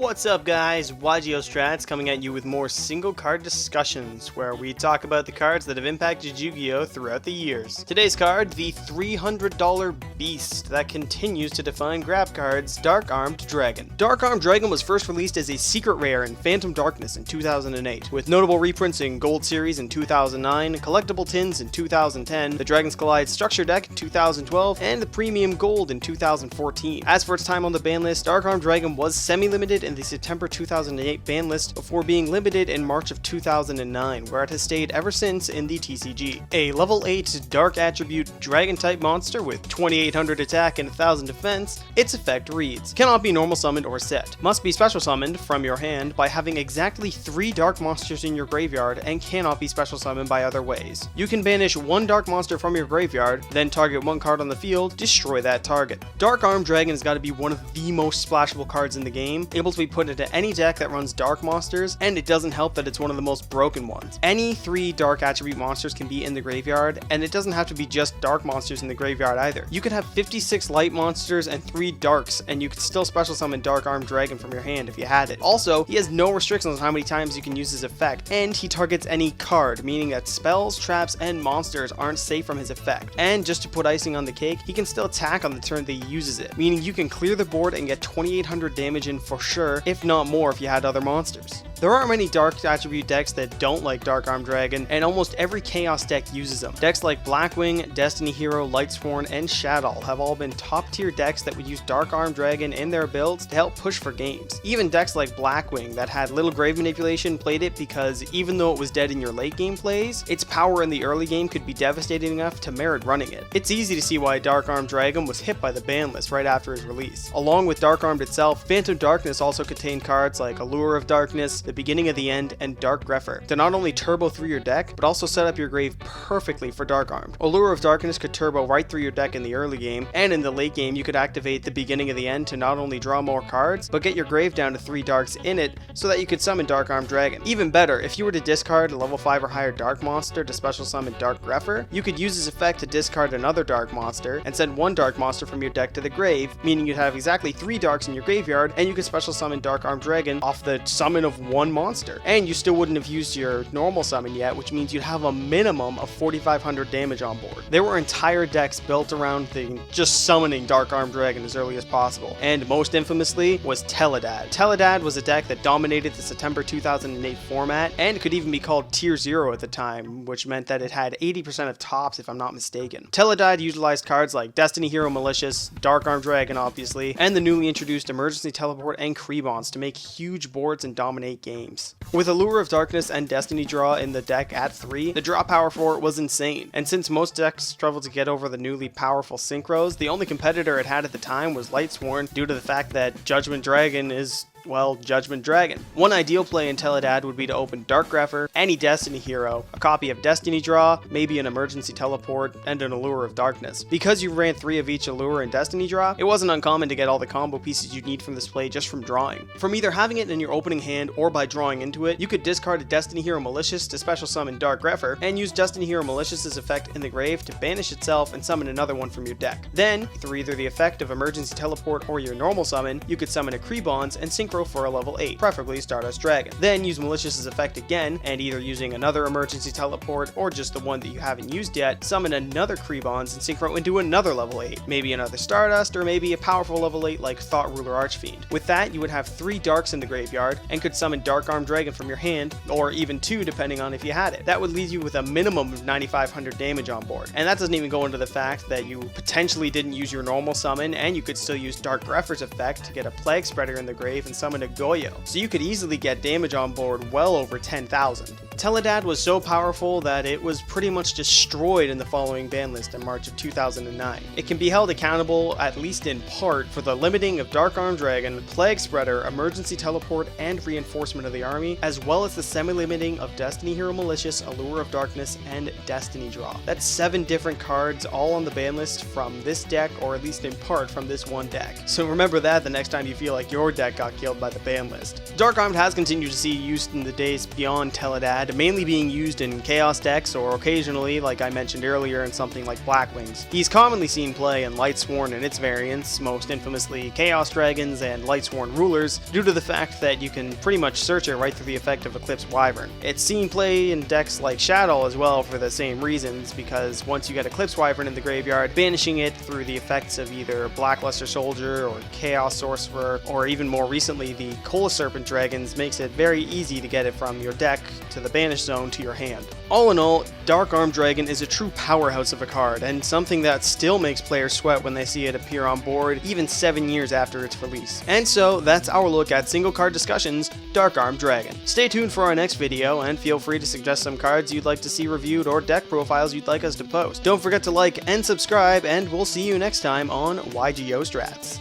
What's up guys, yugioh Strats coming at you with more single card discussions where we talk about the cards that have impacted Yu-Gi-Oh throughout the years. Today's card, the $300 beast that continues to define grab cards, Dark Armed Dragon. Dark Armed Dragon was first released as a secret rare in Phantom Darkness in 2008, with notable reprints in Gold Series in 2009, Collectible Tins in 2010, the Dragons Collide Structure Deck in 2012, and the Premium Gold in 2014. As for its time on the ban list, Dark Armed Dragon was semi-limited in the September 2008 ban list before being limited in March of 2009, where it has stayed ever since in the TCG. A level 8 Dark Attribute Dragon type monster with 2800 attack and 1000 defense, its effect reads: cannot be normal summoned or set, must be special summoned from your hand by having exactly 3 dark monsters in your graveyard and cannot be special summoned by other ways. You can banish 1 dark monster from your graveyard, then target 1 card on the field, destroy that target. Dark Armed Dragon has got to be one of the most splashable cards in the game, able to be put into any deck that runs dark monsters, and it doesn't help that it's one of the most broken ones. Any 3 dark attribute monsters can be in the graveyard, and it doesn't have to be just dark monsters in the graveyard either. You could have 56 light monsters and 3 darks, and you could still special summon Dark Armed Dragon from your hand if you had it. Also, he has no restrictions on how many times you can use his effect, and he targets any card, meaning that spells, traps, and monsters aren't safe from his effect. And just to put icing on the cake, he can still attack on the turn that he uses it, meaning you can clear the board and get 2800 damage in for sure, if not more if you had other monsters. There aren't many dark attribute decks that don't like Dark Armed Dragon, and almost every Chaos deck uses them. Decks like Blackwing, Destiny Hero, Lightsworn, and Shadow have all been top tier decks that would use Dark Armed Dragon in their builds to help push for games. Even decks like Blackwing that had little grave manipulation played it because even though it was dead in your late game plays, its power in the early game could be devastating enough to merit running it. It's easy to see why Dark Armed Dragon was hit by the ban list right after his release. Along with Dark Armed itself, Phantom Darkness also contained cards like Allure of Darkness, The Beginning of the End, and Dark Grepher to not only turbo through your deck, but also set up your grave perfectly for Dark Armed. Allure of Darkness could turbo right through your deck in the early game, and in the late game you could activate The Beginning of the End to not only draw more cards, but get your grave down to 3 darks in it so that you could summon Dark Armed Dragon. Even better, if you were to discard a level 5 or higher dark monster to special summon Dark Grepher, you could use his effect to discard another dark monster and send 1 dark monster from your deck to the grave, meaning you'd have exactly 3 darks in your graveyard, and you could special summon Dark Armed Dragon off the summon of 1 monster. And you still wouldn't have used your normal summon yet, which means you'd have a minimum of 4500 damage on board. There were entire decks built around just summoning Dark Armed Dragon as early as possible, and most infamously was Teledad. Teledad was a deck that dominated the September 2008 format, and could even be called Tier 0 at the time, which meant that it had 80% of tops if I'm not mistaken. Teledad utilized cards like Destiny Hero Malicious, Dark Armed Dragon obviously, and the newly introduced Emergency Teleport and Krebons to make huge boards and dominate games. With Allure of Darkness and Destiny Draw in the deck at 3, the draw power for it was insane, and since most decks struggled to get over the newly powerful synchros, the only competitor it had at the time was Lightsworn due to the fact that Judgment Dragon is, well, Judgment Dragon. One ideal play in Teledad would be to open Dark Grepher, any Destiny Hero, a copy of Destiny Draw, maybe an Emergency Teleport, and an Allure of Darkness. Because you ran 3 of each Allure and Destiny Draw, it wasn't uncommon to get all the combo pieces you'd need from this play just from drawing. From either having it in your opening hand or by drawing into it, you could discard a Destiny Hero Malicious to special summon Dark Grepher, and use Destiny Hero Malicious's effect in the grave to banish itself and summon another one from your deck. Then, through either the effect of Emergency Teleport or your normal summon, you could summon a Krebons and synchro for a level 8, preferably Stardust Dragon. Then use Malicious's effect again, and either using another Emergency Teleport or just the one that you haven't used yet, summon another Krebons and synchro into another level 8, maybe another Stardust, or maybe a powerful level 8 like Thought Ruler Archfiend. With that, you would have 3 darks in the graveyard, and could summon Dark Armed Dragon from your hand, or even 2 depending on if you had it. That would leave you with a minimum of 9500 damage on board, and that doesn't even go into the fact that you potentially didn't use your normal summon, and you could still use Dark Grepher's effect to get a Plague Spreader in the grave and summon a yugioh, so you could easily get damage on board well over 10,000. Teledad was so powerful that it was pretty much destroyed in the following ban list in March of 2009. It can be held accountable, at least in part, for the limiting of Dark Armed Dragon, Plague Spreader, Emergency Teleport, and Reinforcement of the Army, as well as the semi-limiting of Destiny Hero Malicious, Allure of Darkness, and Destiny Draw. That's 7 different cards all on the ban list from this deck, or at least in part from this one deck. So remember that the next time you feel like your deck got killed by the ban list. Dark Armed has continued to see use in the days beyond Teledad, card, mainly being used in Chaos decks or occasionally, like I mentioned earlier, in something like Blackwings. He's commonly seen play in Lightsworn and its variants, most infamously Chaos Dragons and Lightsworn Rulers, due to the fact that you can pretty much search it right through the effect of Eclipse Wyvern. It's seen play in decks like Shadow as well for the same reasons, because once you get Eclipse Wyvern in the graveyard, banishing it through the effects of either Blackluster Soldier or Chaos Sorcerer, or even more recently the Cola Serpent Dragons, makes it very easy to get it from your deck to the banish zone to your hand. All in all, Dark Arm Dragon is a true powerhouse of a card, and something that still makes players sweat when they see it appear on board even 7 years after its release. And so, that's our look at single card discussions, Dark Arm Dragon. Stay tuned for our next video, and feel free to suggest some cards you'd like to see reviewed or deck profiles you'd like us to post. Don't forget to like and subscribe, and we'll see you next time on yugioh Strats.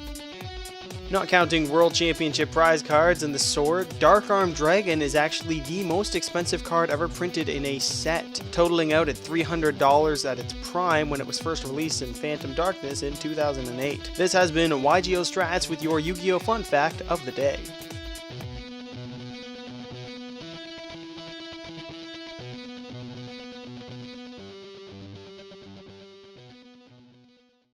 Not counting World Championship prize cards and the sword, Dark Arm Dragon is actually the most expensive card ever printed in a set, totaling out at $300 at its prime when it was first released in Phantom Darkness in 2008. This has been yugioh Strats with your Yu-Gi-Oh! Fun Fact of the day.